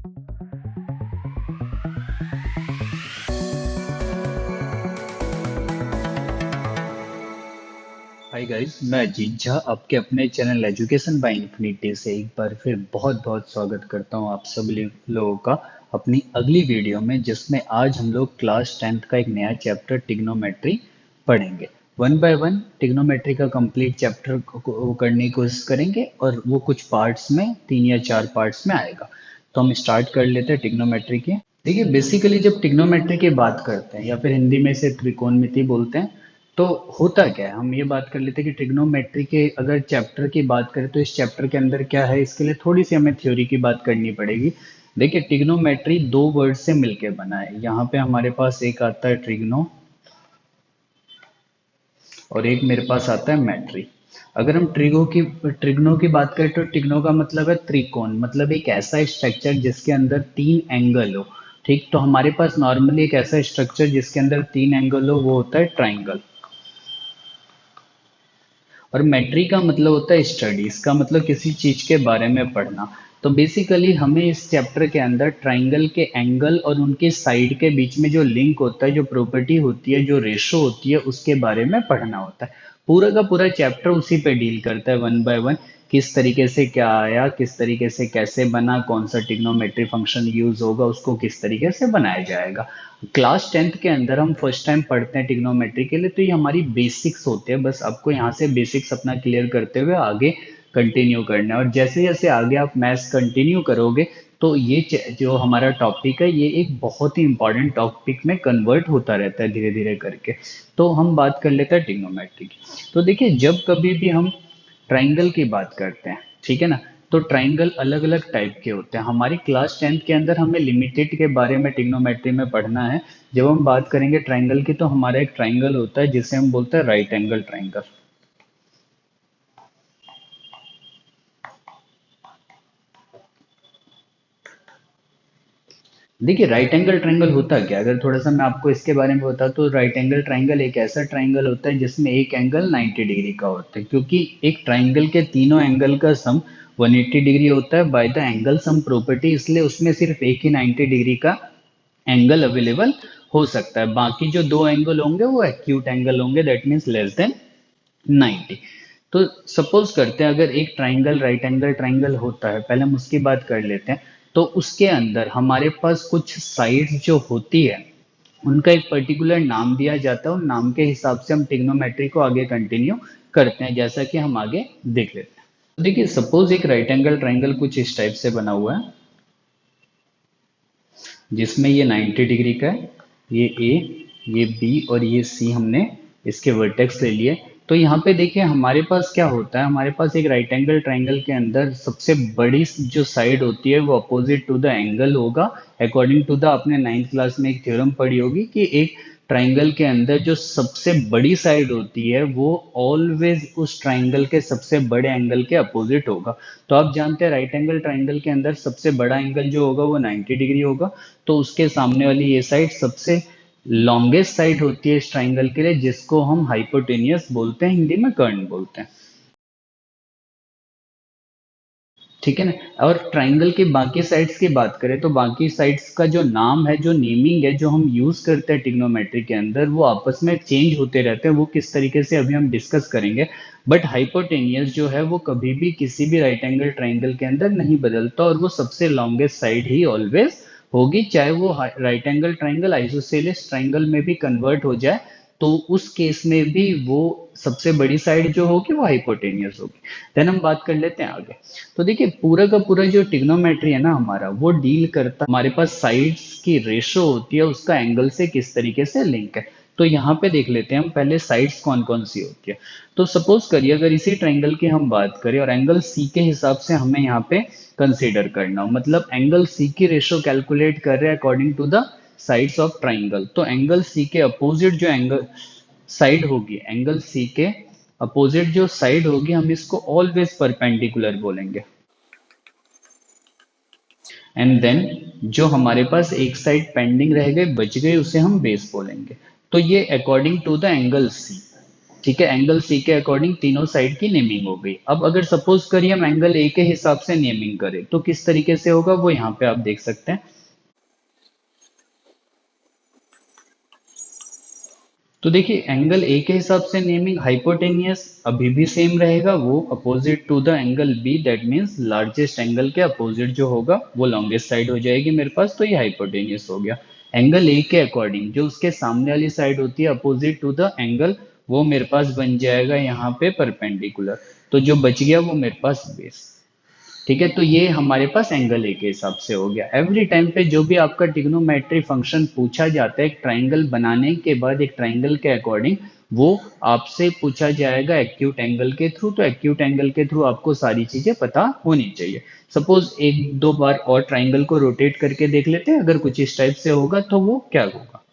Hi guys, मैं अजीत झा आपके अपने चैनल एजुकेशन बाय इन्फिनिटी से एक बार फिर बहुत बहुत स्वागत करता हूं आप सब लोगों का अपनी अगली वीडियो में, जिसमें आज हम लोग क्लास 10th का एक नया चैप्टर टिग्नोमेट्री पढ़ेंगे। वन बाय वन टिग्नोमेट्री का कंप्लीट चैप्टर को करने की कोशिश करेंगे और वो कुछ पार्ट्स में 3 या 4 पार्ट्स में आएगा। तो हम स्टार्ट कर लेते हैं टिग्नोमेट्री के। देखिए, बेसिकली जब टिग्नोमेट्री की बात करते हैं या फिर हिंदी में इसे त्रिकोणमिति बोलते हैं, तो होता क्या है, हम ये बात कर लेते हैं कि ट्रिग्नोमेट्री के अगर चैप्टर की बात करें तो इस चैप्टर के अंदर क्या है, इसके लिए थोड़ी सी हमें थ्योरी की बात करनी पड़ेगी। देखिए, ट्रिग्नोमेट्री दो वर्ड से मिलके बना है। यहाँ पे हमारे पास एक आता है ट्रिग्नो और एक मेरे पास आता है मैट्री। अगर हम ट्रिग्नो की बात करें तो ट्रिग्नो का मतलब है त्रिकोण, मतलब एक ऐसा स्ट्रक्चर जिसके अंदर 3 एंगल हो। ठीक, तो हमारे पास नॉर्मली एक ऐसा स्ट्रक्चर जिसके अंदर 3 एंगल हो वो होता है ट्राइंगल। और मैट्री का मतलब होता है स्टडी, इसका मतलब किसी चीज के बारे में पढ़ना। तो बेसिकली हमें इस चैप्टर के अंदर ट्राइंगल के एंगल और उनके साइड के बीच में जो लिंक होता है, जो प्रॉपर्टी होती है, जो रेशो होती है, उसके बारे में पढ़ना होता है। पूरा का पूरा चैप्टर उसी पे डील करता है, वन बाय वन। किस तरीके से क्या आया, किस तरीके से कैसे बना, कौन सा ट्रिग्नोमेट्री फंक्शन यूज होगा, उसको किस तरीके से बनाया जाएगा। क्लास 10th के अंदर हम फर्स्ट टाइम पढ़ते हैं ट्रिग्नोमेट्री के लिए, तो ये हमारी बेसिक्स होते हैं। बस आपको यहाँ से बेसिक्स अपना क्लियर करते हुए आगे कंटिन्यू करना है। और जैसे जैसे आगे आप मैथ्स कंटिन्यू करोगे तो ये जो हमारा टॉपिक है, ये एक बहुत ही इंपॉर्टेंट टॉपिक में कन्वर्ट होता रहता है धीरे धीरे करके। तो हम बात कर लेते हैं ट्रिग्नोमेट्री की। तो देखिए, जब कभी भी हम ट्राइंगल की बात करते हैं, ठीक है ना, तो ट्राइंगल अलग अलग टाइप के होते हैं। हमारी क्लास 10th के अंदर हमें लिमिटेड के बारे में ट्रिग्नोमेट्री में पढ़ना है। जब हम बात करेंगे ट्राइंगल की, तो हमारा एक ट्राइंगल होता है जिसे हम बोलते हैं राइट एंगल ट्राइंगल। देखिए, राइट एंगल ट्रायंगल होता क्या है, अगर थोड़ा सा मैं आपको इसके बारे में बताऊं तो राइट एंगल ट्रायंगल एक ऐसा ट्रायंगल होता है जिसमें एक एंगल 90 डिग्री का होता है, क्योंकि एक ट्रायंगल के तीनों एंगल का सम 180 डिग्री होता है by the angle sum property. इसलिए उसमें सिर्फ एक ही 90 डिग्री का एंगल अवेलेबल हो सकता है। बाकी जो दो एंगल होंगे वो एक्यूट एंगल होंगे, दैट मीन्स लेस देन 90। तो सपोज करते हैं अगर एक ट्राइंगल राइट एंगल ट्राइंगल होता है, पहले हम उसकी बात कर लेते हैं। तो उसके अंदर हमारे पास कुछ साइड्स जो होती है उनका एक पर्टिकुलर नाम दिया जाता है, और नाम के हिसाब से हम ट्रिग्नोमेट्री को आगे कंटिन्यू करते हैं, जैसा कि हम आगे देख लेते हैं। तो देखिए, सपोज एक राइट एंगल ट्राइंगल कुछ इस टाइप से बना हुआ है, जिसमें ये 90 डिग्री का है, ये ए, ये बी और ये सी हमने इसके वर्टेक्स ले लिए। तो यहाँ पे देखिए हमारे पास क्या होता है, हमारे पास एक राइट एंगल ट्राइंगल के अंदर सबसे बड़ी जो साइड होती है वो अपोजिट टू द एंगल होगा। अकॉर्डिंग टू द, आपने 9th क्लास में एक थ्योरम पढ़ी होगी कि एक ट्राइंगल के अंदर जो सबसे बड़ी साइड होती है वो ऑलवेज उस ट्राइंगल के सबसे बड़े एंगल के अपोजिट होगा। तो आप जानते हैं राइट एंगल ट्राइंगल के अंदर सबसे बड़ा एंगल जो होगा वो 90 डिग्री होगा। तो उसके सामने वाली ये साइड सबसे लॉन्गेस्ट साइड होती है इस ट्राइंगल के लिए, जिसको हम हाइपोटेनियस बोलते हैं, हिंदी में कर्ण बोलते हैं। ठीक है ना। और ट्राइंगल के बाकी साइड्स की बात करें तो बाकी साइड्स का जो नाम है, जो नेमिंग है, जो हम यूज करते हैं ट्रिग्नोमेट्री के अंदर, वो आपस में चेंज होते रहते हैं। वो किस तरीके से अभी हम डिस्कस करेंगे। बट हाइपोटेनियस जो है वो कभी भी किसी भी राइट एंगल ट्राइंगल के अंदर नहीं बदलता, और वो सबसे लॉन्गेस्ट साइड ही ऑलवेज होगी, चाहे वो right angle triangle isosceles triangle में भी कन्वर्ट हो जाए, तो उस केस में भी वो सबसे बड़ी साइड जो होगी वो हाइपोटेनियस होगी। देन हम बात कर लेते हैं आगे। तो देखिए, पूरा का पूरा जो ट्रिग्नोमेट्री है ना हमारा, वो डील करता, हमारे पास साइड्स की रेशो होती है, उसका एंगल से किस तरीके से लिंक है। तो यहाँ पे देख लेते हैं हम पहले साइड्स कौन कौन सी होती है। तो सपोज करिए अगर इसी ट्रायंगल की हम बात करें और एंगल सी के हिसाब से हमें यहाँ पे कंसीडर करना हो, मतलब एंगल सी की रेशो कैलकुलेट कर रहे हैं according to the sides of triangle. तो एंगल सी के अपोजिट जो एंगल साइड होगी, एंगल सी के अपोजिट जो साइड होगी, हम इसको ऑलवेज परपेंडिकुलर बोलेंगे। एंड देन जो हमारे पास एक साइड पेंडिंग रह गई, बच गई, उसे हम बेस बोलेंगे। तो ये according to the angle C. ठीक है, एंगल सी के अकॉर्डिंग तीनों साइड की नेमिंग हो गई। अब अगर सपोज करिए हम एंगल ए के हिसाब से नेमिंग करें तो किस तरीके से होगा वो यहाँ पे आप देख सकते हैं। तो देखिए एंगल ए के हिसाब से नेमिंग हाइपोटेनियस अभी भी सेम रहेगा, वो opposite to the angle B, that means largest angle के अपोजिट जो होगा वो लॉन्गेस्ट साइड हो जाएगी मेरे पास, तो ये हाइपोटेनियस हो गया। एंगल ए के अकॉर्डिंग जो उसके सामने वाली साइड होती है अपोजिट टू द एंगल, वो मेरे पास बन जाएगा यहाँ पे परपेंडिकुलर। तो जो बच गया वो मेरे पास बेस। ठीक है, तो ये हमारे पास एंगल ए के हिसाब से हो गया। एवरी टाइम पे जो भी आपका ट्रिग्नोमेट्री फंक्शन पूछा जाता है एक ट्राइंगल बनाने के बाद, एक ट्राइंगल के अकॉर्डिंग वो आपसे पूछा जाएगा एक्यूट एंगल के थ्रू। तो एक्यूट एंगल के थ्रू आपको सारी चीजें पता होनी चाहिए। सपोज एक दो बार और ट्राइंगल को रोटेट करके देख लेते हैं, अगर कुछ इस टाइप से होगा तो वो क्या होगा।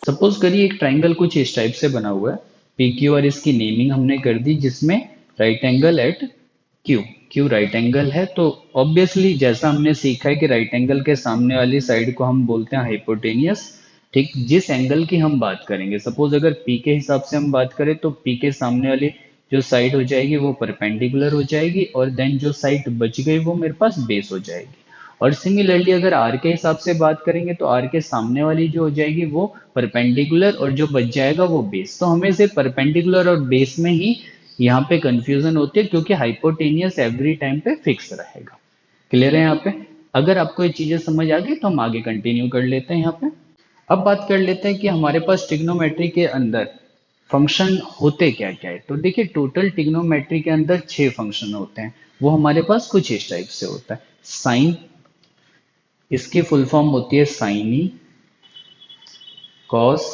सपोज करिए एक ट्राइंगल कुछ इस टाइप से बना हुआ है, पी क्यू, और इसकी नेमिंग हमने कर दी जिसमें right angle at Q, Q right angle है। तो ऑब्वियसली जैसा हमने सीखा है कि राइट एंगल के सामने वाली साइड को हम बोलते हैं हाइपोटेनियस। ठीक, जिस एंगल की हम बात करेंगे, सपोज अगर पी के हिसाब से हम बात करें तो पी के सामने वाली जो साइड हो जाएगी वो परपेंडिकुलर हो जाएगी, और देन जो साइड बच गई वो मेरे पास बेस हो जाएगी। और सिमिलरली अगर आर के हिसाब से बात करेंगे तो आर के सामने वाली जो हो जाएगी वो परपेंडिकुलर, और जो बच जाएगा वो बेस। तो हमें सिर्फ परपेंडिकुलर और बेस में ही यहाँ पे कंफ्यूजन होती है, क्योंकि हाइपोटेनियस एवरी टाइम पे फिक्स रहेगा। क्लियर है यहाँ पे। अगर आपको ये चीजें समझ आ गई तो हम आगे कंटिन्यू कर लेते हैं यहाँ पे। अब बात कर लेते हैं कि हमारे पास ट्रिग्नोमेट्री के अंदर फंक्शन होते क्या क्या है। तो देखिए टोटल ट्रिग्नोमेट्री के अंदर 6 फंक्शन होते हैं। वो हमारे पास कुछ इस टाइप से होता है। साइन, इसकी फुल फॉर्म होती है साइनी। कॉस,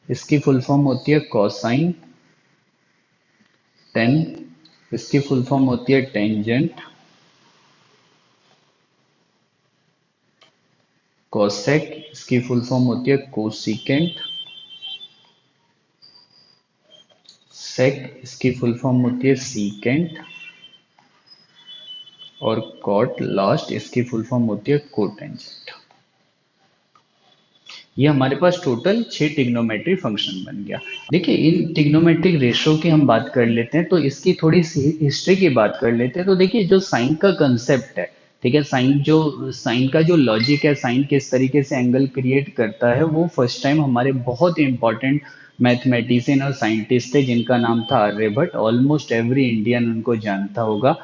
इसकी फुल फॉर्म होती है कॉसाइन। टेन, इसकी फुल फॉर्म होती है टेंजेंट। कोसेक, इसकी फुल फॉर्म होती है कोसिकेंट। सेक, इसकी फुल फॉर्म होती है सीकेंट। और कॉट लास्ट, इसकी फुल फॉर्म होती है कोटेंजेंट। ये हमारे पास टोटल 6 ट्रिग्नोमेट्री फंक्शन बन गया। देखिए इन ट्रिग्नोमेट्रिक रेशो की हम बात कर लेते हैं, तो इसकी थोड़ी सी हिस्ट्री की बात कर लेते हैं। तो देखिए जो साइन का कंसेप्ट है, ठीक है, साइन का जो लॉजिक है, साइन किस तरीके से एंगल क्रिएट करता है, वो फर्स्ट टाइम हमारे बहुत इंपॉर्टेंट मैथमेटिशियन और साइंटिस्ट थे जिनका नाम था आर्यभट्ट। ऑलमोस्ट एवरी इंडियन उनको जानता होगा।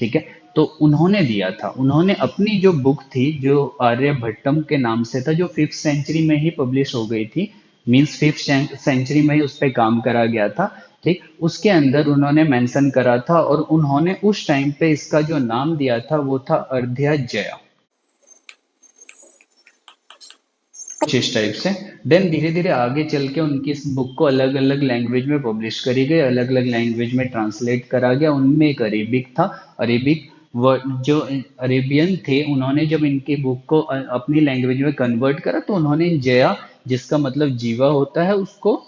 ठीक है, तो उन्होंने दिया था, उन्होंने अपनी जो बुक थी जो आर्यभट्टम के नाम से था, जो 5th सेंचुरी में ही पब्लिश हो गई थी, मींस 5th सेंचुरी में ही उस पर काम करा गया था। ठीक, उसके अंदर उन्होंने मेंशन करा था, और उन्होंने उस टाइम पे इसका जो नाम दिया था वो था अर्धयाजया, कुछ इस टाइप से। देन धीरे धीरे आगे चल के उनकी इस बुक को अलग अलग लैंग्वेज में पब्लिश करी गई, अलग अलग लैंग्वेज में ट्रांसलेट करा गया। उनमें एक अरेबिक था। अरेबिक वर्ड जो अरेबियन थे, उन्होंने जब इनकी बुक को अपनी लैंग्वेज में कन्वर्ट करा तो उन्होंने जया, जिसका मतलब जीवा होता है, उसको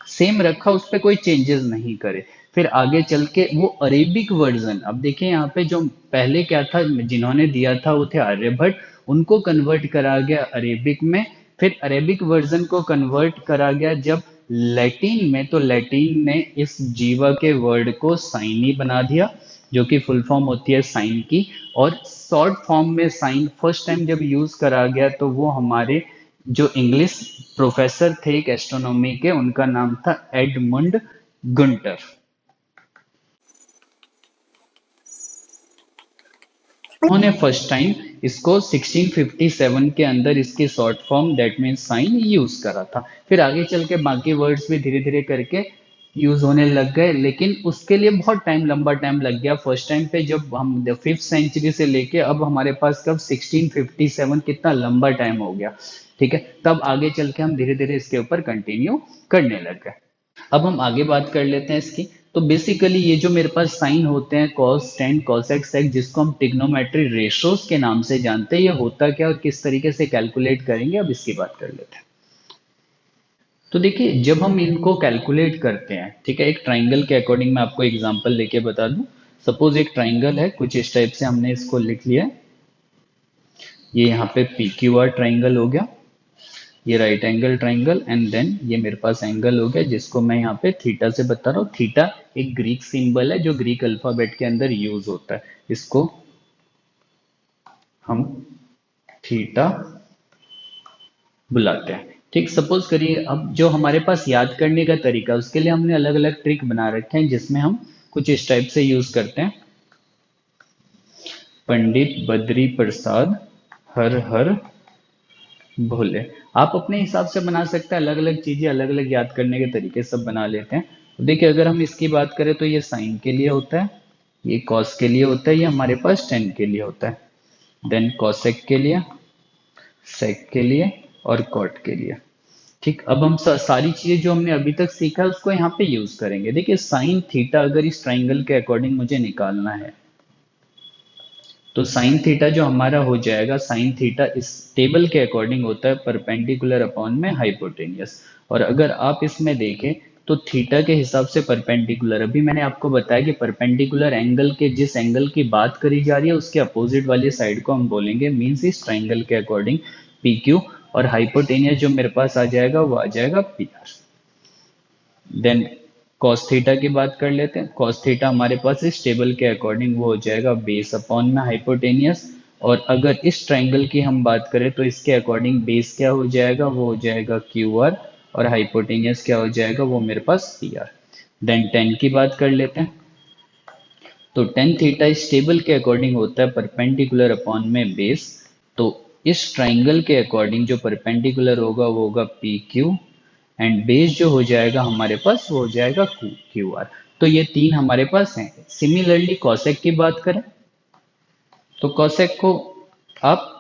सेम रखा, उस पर कोई चेंजेस नहीं करे। फिर आगे चल के वो अरेबिक वर्जन, अब देखिए यहाँ पे जो पहले क्या था, जिन्होंने दिया था वो थे आर्यभट्ट, उनको कन्वर्ट करा गया अरेबिक में। फिर अरेबिक वर्जन को कन्वर्ट करा गया जब लैटिन में, तो लैटिन ने इस जीवा के वर्ड को साइनी बना दिया, जो कि फुल फॉर्म होती है साइन की। और शॉर्ट फॉर्म में साइन फर्स्ट टाइम जब यूज करा गया तो वो हमारे जो इंग्लिश प्रोफेसर थे एक एस्ट्रोनॉमी के, उनका नाम था एडमंड गुंटर। उन्होंने फर्स्ट टाइम इसको 1657 के अंदर इसकी short form that means sign use करा था। फिर आगे चल के बाकी वर्ड्स भी धीरे धीरे करके यूज होने लग गए, लेकिन उसके लिए बहुत टाइम, लंबा टाइम लग गया। फर्स्ट टाइम पे जब हम 5th सेंचुरी से लेके अब हमारे पास कब 1657, कितना लंबा टाइम हो गया। ठीक है, तब आगे चल के हम धीरे धीरे इसके ऊपर कंटिन्यू करने लग गए। अब हम आगे बात कर लेते हैं इसकी। तो बेसिकली ये जो मेरे पास साइन होते हैं कॉस, टेन, कॉसेक, सेक, जिसको हम ट्रिग्नोमेट्री रेशोस के नाम से जानते हैं, ये होता क्या और किस तरीके से कैलकुलेट करेंगे, अब इसकी बात कर लेते हैं। तो देखिए जब हम इनको कैलकुलेट करते हैं, ठीक है, एक ट्राइंगल के अकॉर्डिंग मैं आपको एग्जांपल लेके बता दूं। सपोज एक ट्राइंगल है, कुछ इस टाइप से हमने इसको लिख लिया है। ये यहाँ पे पी क्यू आर ट्राइंगल हो गया। ये right angle triangle and then ये मेरे पास एंगल हो गया जिसको मैं यहाँ पे थीटा से बता रहा हूँ। थीटा एक ग्रीक सिंबल है जो ग्रीक अल्फाबेट के अंदर यूज होता है, इसको हम थीटा बुलाते हैं। ठीक, सपोज करिए अब जो हमारे पास याद करने का तरीका है उसके लिए हमने अलग अलग ट्रिक बना रखे हैं जिसमें हम कुछ इस टाइप से यूज करते हैं। पंडित बद्री प्रसाद हर हर भोले। आप अपने हिसाब से बना सकते हैं, अलग अलग चीजें अलग अलग याद करने के तरीके सब बना लेते हैं। तो देखिए अगर हम इसकी बात करें तो ये साइन के लिए होता है, ये कॉस के लिए होता है, ये हमारे पास टेन के लिए होता है, देन कॉसेक के लिए, सेक के लिए और कॉट के लिए। ठीक, अब हम सारी चीजें जो हमने अभी तक सीखा है उसको यहाँ पे यूज करेंगे। देखिए साइन थीटा अगर इस ट्राइंगल के अकॉर्डिंग मुझे निकालना है तो साइन थीटा जो हमारा हो जाएगा, साइन थीटा इस टेबल के अकॉर्डिंग होता है परपेंडिकुलर अपॉन में हाइपोटेनियस। और अगर आप इसमें देखें तो थीटा के हिसाब से परपेंडिकुलर, अभी मैंने आपको बताया कि परपेंडिकुलर एंगल के जिस एंगल की बात करी जा रही है उसके अपोजिट वाली साइड को हम बोलेंगे मीन्स इस ट्राइंगल के अकॉर्डिंग पी क्यू, और हाइपोटेनियस जो मेरे पास आ जाएगा वो आ जाएगा P R. Then cos theta की बात कर लेते हैं। cos थीटा हमारे पास इस टेबल के अकॉर्डिंग वो हो जाएगा बेस अपॉन में हाइपोटेनियस, और अगर इस ट्राइंगल की हम बात करें तो इसके अकॉर्डिंग बेस क्या हो जाएगा, वो हो जाएगा क्यू आर, और हाइपोटेनियस क्या हो जाएगा, वो मेरे पास पी आर। देन टेन की बात कर लेते हैं। तो टेन थीटा इस टेबल के अकॉर्डिंग होता है परपेंडिकुलर अपॉन में बेस, तो इस ट्राइंगल के अकॉर्डिंग जो परपेंडिकुलर होगा वो होगा पी क्यू, एंड बेस जो हो जाएगा हमारे पास वो हो जाएगा क्यू आर। तो ये तीन हमारे पास हैं। सिमिलरली कॉसेक की बात करें तो कॉसेक को आप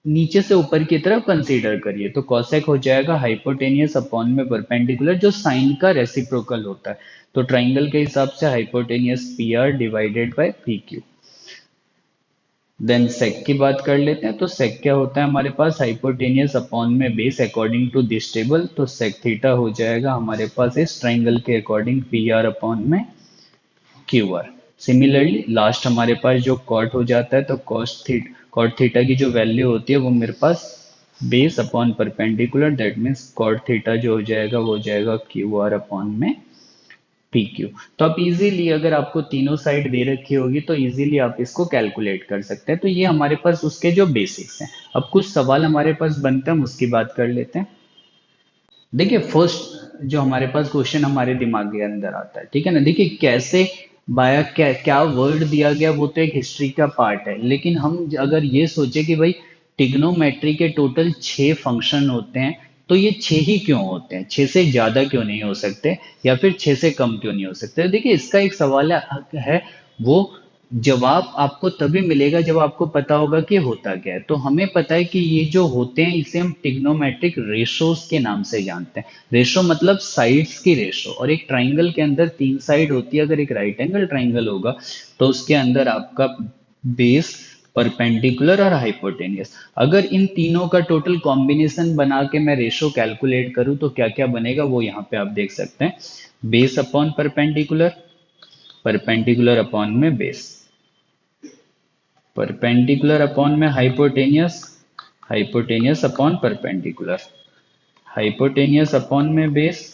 नीचे से ऊपर की तरफ कंसीडर करिए, तो कॉसेक हो जाएगा हाइपोटेनियस अपॉन में परपेंडिकुलर जो साइन का रेसिप्रोकल होता है। तो ट्राइंगल के हिसाब से hypotenuse P R divided by P Q. Then sec की बात कर लेते हैं। तो सेक क्या होता है हमारे पास, हाइपोटेनियस अपॉन में base according to this table, तो सेक थीटा हो जाएगा हमारे पास इस ट्राइंगल के अकॉर्डिंग पी आर अपॉन में क्यू आर। सिमिलरली लास्ट हमारे पास जो कॉट हो जाता है, तो कॉट थीटा की जो वैल्यू होती है वो मेरे पास base upon perpendicular, that means cot theta जो हो जाएगा वो हो जाएगा क्यू आर अपॉन में पी क्यू। तो आप इजीली अगर आपको तीनों साइड दे रखी होगी तो इजीली आप इसको कैलकुलेट कर सकते हैं। तो ये हमारे पास उसके जो बेसिक्स हैं। अब कुछ सवाल हमारे पास बनते हैं, हम उसकी बात कर लेते हैं। देखिए फर्स्ट जो हमारे पास क्वेश्चन हमारे दिमाग के अंदर आता है, ठीक है ना, देखिए कैसे बाया क्या क्या वर्ड दिया गया वो तो एक हिस्ट्री का पार्ट है, लेकिन हम अगर ये सोचे कि भाई टिग्नोमेट्री के टोटल 6 फंक्शन होते हैं तो ये 6 ही क्यों होते हैं, 6 से ज्यादा क्यों नहीं हो सकते, या फिर 6 से कम क्यों नहीं हो सकते। देखिए इसका एक सवाल है, वो जवाब आपको तभी मिलेगा जब आपको पता होगा कि होता क्या है। तो हमें पता है कि ये जो होते हैं इसे हम टिग्नोमेट्रिक रेशोस के नाम से जानते हैं। रेशो मतलब साइड्स की रेशो, और एक ट्राइंगल के अंदर 3 साइड होती है। अगर एक राइट एंगल ट्राइंगल होगा तो उसके अंदर आपका बेस, परपेंडिकुलर और हाइपोटेनियस, अगर इन तीनों का टोटल कॉम्बिनेशन बना के मैं रेशो कैलकुलेट करूं तो क्या क्या बनेगा वो यहाँ पे आप देख सकते हैं। Base upon perpendicular, perpendicular upon में बेस, परपेंडिकुलर अपॉन में hypotenuse, hypotenuse upon perpendicular, hypotenuse upon में बेस,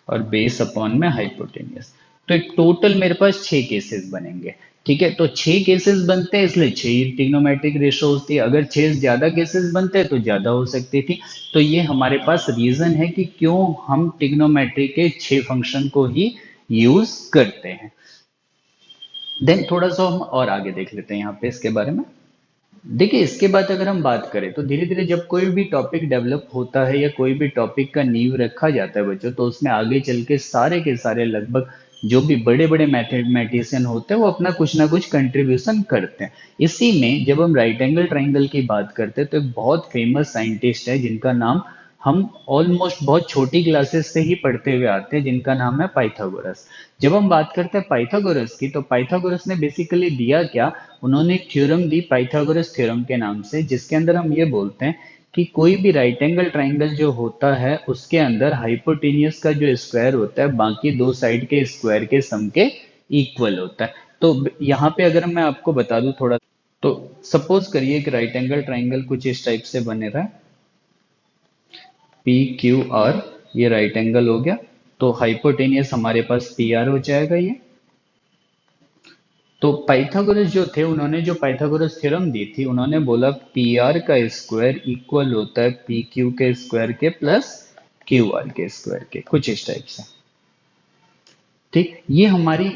और बेस अपॉन में हाइपोटेनियस। तो एक टोटल मेरे पास 6 केसेस बनेंगे। ठीक है, तो 6 केसेस बनते हैं इसलिए 6 ट्रिग्नोमेट्रिक रेशो होती है। अगर 6 से ज्यादा केसेस बनते हैं तो ज्यादा हो सकती थी। तो ये हमारे पास रीजन है कि क्यों हम ट्रिग्नोमेट्री के 6 फंक्शन को ही यूज करते हैं। देन थोड़ा सा हम और आगे देख लेते हैं यहाँ पे इसके बारे में। देखिए इसके बाद अगर हम बात करें तो धीरे धीरे जब कोई भी टॉपिक डेवलप होता है या कोई भी टॉपिक का नींव रखा जाता है बच्चों, तो उसमें आगे चल के सारे लगभग जो भी बड़े बड़े मैथमेटिशियन होते हैं वो अपना कुछ ना कुछ कंट्रीब्यूशन करते हैं। इसी में जब हम राइट एंगल ट्राइंगल की बात करते हैं तो एक बहुत फेमस साइंटिस्ट है जिनका नाम हम ऑलमोस्ट बहुत छोटी क्लासेस से ही पढ़ते हुए आते हैं, जिनका नाम है पाइथागोरस। जब हम बात करते हैं पाइथागोरस की, तो पाइथागोरस ने बेसिकली दिया क्या, उन्होंने एक थ्योरम दी पाइथागोरस थ्योरम के नाम से, जिसके अंदर हम ये बोलते हैं कि कोई भी राइट एंगल ट्राइंगल जो होता है उसके अंदर हाइपोटेनियस का जो स्क्वायर होता है बाकी दो साइड के स्क्वायर के सम के इक्वल होता है। तो यहाँ पे अगर मैं आपको बता दूं थोड़ा, तो सपोज करिए कि राइट एंगल ट्राइंगल कुछ इस टाइप से बने रहा है। पी क्यू आर, ये राइट एंगल हो गया। तो हाइपोटेनियस हमारे पास पी आर हो जाएगा ये। तो पाइथागोरस जो थे, उन्होंने जो पाइथागोरस थ्योरम दी थी, उन्होंने बोला पी आर का स्क्वायर इक्वल होता है पी क्यू के स्क्वायर के प्लस क्यू आर के स्क्वायर के, कुछ इस टाइप से। ठीक, ये हमारी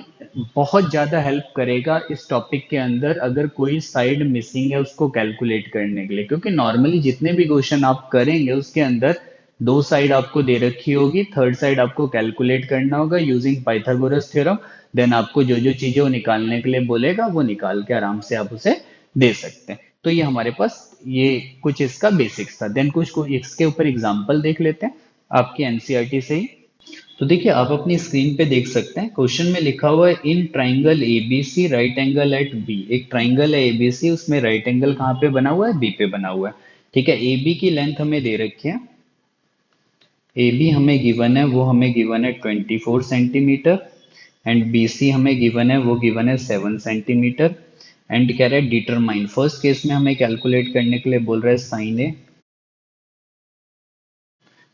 बहुत ज्यादा हेल्प करेगा इस टॉपिक के अंदर, अगर कोई साइड मिसिंग है उसको कैलकुलेट करने के लिए, क्योंकि नॉर्मली जितने भी क्वेश्चन आप करेंगे उसके अंदर दो साइड आपको दे रखी होगी, थर्ड साइड आपको कैलकुलेट करना होगा यूजिंग पाइथागोरस थ्योरम। देन आपको जो जो चीजें वो निकालने के लिए बोलेगा वो निकाल के आराम से आप उसे दे सकते हैं। तो ये हमारे पास ये कुछ इसका बेसिक्स था। देन कुछ इसके ऊपर एग्जाम्पल देख लेते हैं आपकी एनसीईआरटी से ही। तो देखिए, आप अपनी स्क्रीन पे देख सकते हैं, क्वेश्चन में लिखा हुआ है in triangle ABC right angle at B. एक ट्राइंगल है एबीसी, उसमें राइट एंगल कहाँ पे बना हुआ है? बी पे बना हुआ है। ठीक है, ए बी की लेंथ हमें दे रखी है, ए बी हमें गिवन है, वो हमें गिवन है 24 सेंटीमीटर, एंड बी सी हमें गिवन है, वो गिवन है 7 सेंटीमीटर। एंड कह रहा है डिटरमाइन, फर्स्ट केस में हमें कैलकुलेट करने के लिए बोल रहा है sine A,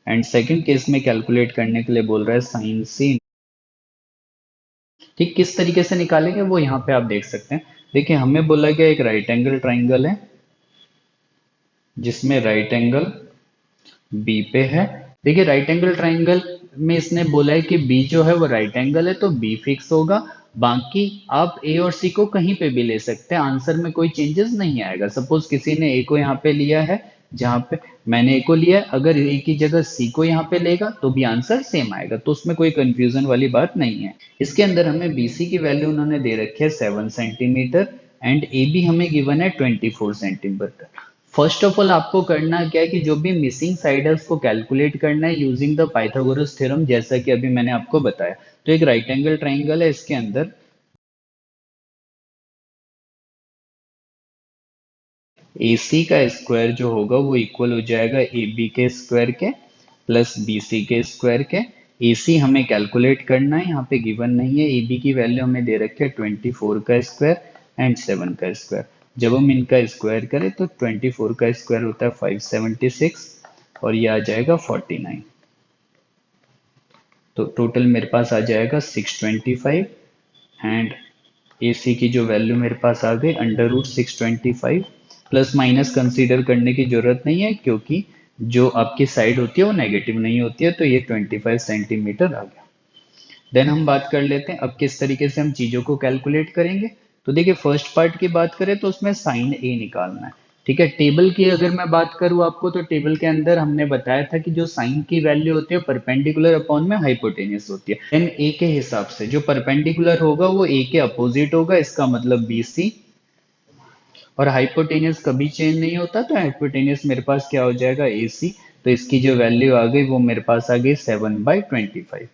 and second case में कैलकुलेट करने के लिए बोल रहा है साइन सी। ठीक, किस तरीके से निकालेंगे वो यहाँ पे आप देख सकते हैं। देखिए, हमें बोला गया एक राइट एंगल ट्राइंगल है जिसमें राइट एंगल बी पे है। देखिए, राइट एंगल ट्राइंगल में इसने बोला है कि बी जो है वो राइट एंगल है, तो बी फिक्स होगा। बाकी आप ए और सी को कहीं पे भी ले सकते हैं, आंसर में कोई चेंजेस नहीं आएगा। सपोज किसी ने ए को यहाँ पे लिया है, जहां पे मैंने ए को लिया है, अगर ए की जगह सी को यहाँ पे लेगा तो भी आंसर सेम आएगा, तो उसमें कोई कंफ्यूजन वाली बात नहीं है। इसके अंदर हमें बीसी की वैल्यू उन्होंने दे रखी है 7 सेंटीमीटर, एंड ए बी हमें गिवन है 24 सेंटीमीटर। फर्स्ट ऑफ ऑल आपको करना क्या है कि जो भी मिसिंग साइड है उसको कैलकुलेट करना है यूजिंग द पाइथागोरस थ्योरम, जैसा कि अभी मैंने आपको बताया। तो एक राइट एंगल ट्राइंगल है, इसके अंदर ए सी का स्क्वायर जो होगा वो इक्वल हो जाएगा ए बी के स्क्वायर के प्लस बी सी के स्क्वायर के। ए सी हमें कैलकुलेट करना है, यहाँ पे गिवन नहीं है। ए बी की वैल्यू हमें दे रखी है 24 का स्क्वायर एंड 7 का स्क्वायर। जब हम इनका स्क्वायर करें तो 24 का स्क्वायर होता है 576, और ये आ जाएगा 49। तो टोटल मेरे पास आ जाएगा 625, एंड ए सी की जो वैल्यू मेरे पास आ गई √625। प्लस माइनस कंसीडर करने की जरूरत नहीं है, क्योंकि जो आपकी साइड होती है वो नेगेटिव नहीं होती है, तो ये 25 सेंटीमीटर आ गया। देन हम बात कर लेते हैं अब किस तरीके से हम चीजों को कैलकुलेट करेंगे। तो देखिए, फर्स्ट पार्ट की बात करें तो उसमें साइन ए निकालना है। ठीक है, टेबल की अगर मैं बात करूं आपको, तो टेबल के अंदर हमने बताया था कि जो साइन की वैल्यू होती है परपेंडिकुलर अपॉन में हाइपोटेनियस होती है। देन ए के हिसाब से जो परपेंडिकुलर होगा वो ए के अपोजिट होगा, इसका मतलब बी सी। और हाइपोटेनियस कभी चेंज नहीं होता, तो हाइपोटेनियस मेरे पास क्या हो जाएगा? ए सी। तो इसकी जो वैल्यू आ गई वो मेरे पास आ गई 7/25।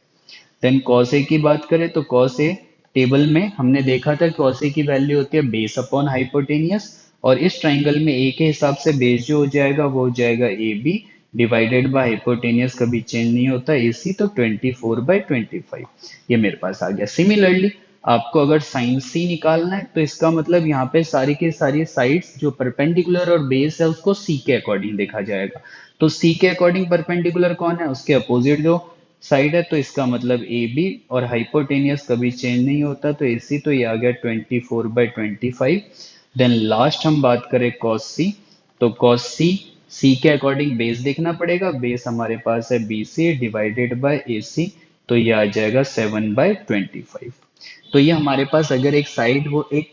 देन कॉस ए की बात करें तो कॉस ए, टेबल में हमने देखा था कॉस ए की वैल्यू होती है बेस अपॉन हाइपोटेनियस, और इस ट्राइंगल में ए के हिसाब से बेस जो हो जाएगा वो हो जाएगा A B divided by hypotenuse, कभी चेंज नहीं होता ए सी, तो 24/25 ये मेरे पास आ गया। सिमिलरली आपको अगर साइन सी निकालना है तो इसका मतलब यहाँ पे सारी की सारी साइड्स जो परपेंडिकुलर और बेस है उसको सी के अकॉर्डिंग देखा जाएगा। तो सी के अकॉर्डिंग परपेंडिकुलर कौन है? उसके अपोजिट जो साइड है, तो इसका मतलब ए बी, और हाइपोटेनियस कभी चेंज नहीं होता तो ए सी, तो ये आ गया 24/25। देन लास्ट हम बात करें कॉस सी, तो कॉस सी, सी के अकॉर्डिंग बेस देखना पड़ेगा, बेस हमारे पास है बी सी डिवाइडेड बाय ए सी, तो ये आ जाएगा 7/25। तो ये हमारे पास अगर एक साइड वो एक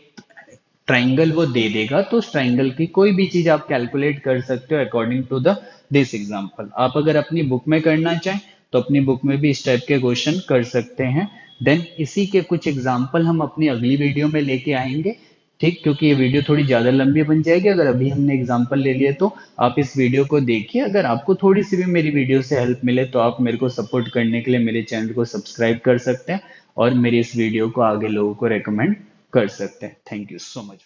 ट्राइंगल वो दे देगा तो उस ट्राइंगल की कोई भी चीज आप कैलकुलेट कर सकते हो according to the this example. आप अगर अपनी बुक में करना चाहें तो अपनी बुक में भी इस टाइप के क्वेश्चन कर सकते हैं। देन इसी के कुछ एग्जांपल हम अपनी अगली वीडियो में लेके आएंगे। ठीक, क्योंकि ये वीडियो थोड़ी ज्यादा लंबी बन जाएगी, अगर अभी हमने एग्जांपल ले लिए तो आप इस वीडियो को देखिए। अगर आपको थोड़ी सी भी मेरी वीडियो से हेल्प मिले तो आप मेरे को सपोर्ट करने के लिए मेरे चैनल को सब्सक्राइब कर सकते हैं, और मेरी इस वीडियो को आगे लोगों को रेकमेंड कर सकते हैं। Thank you so much.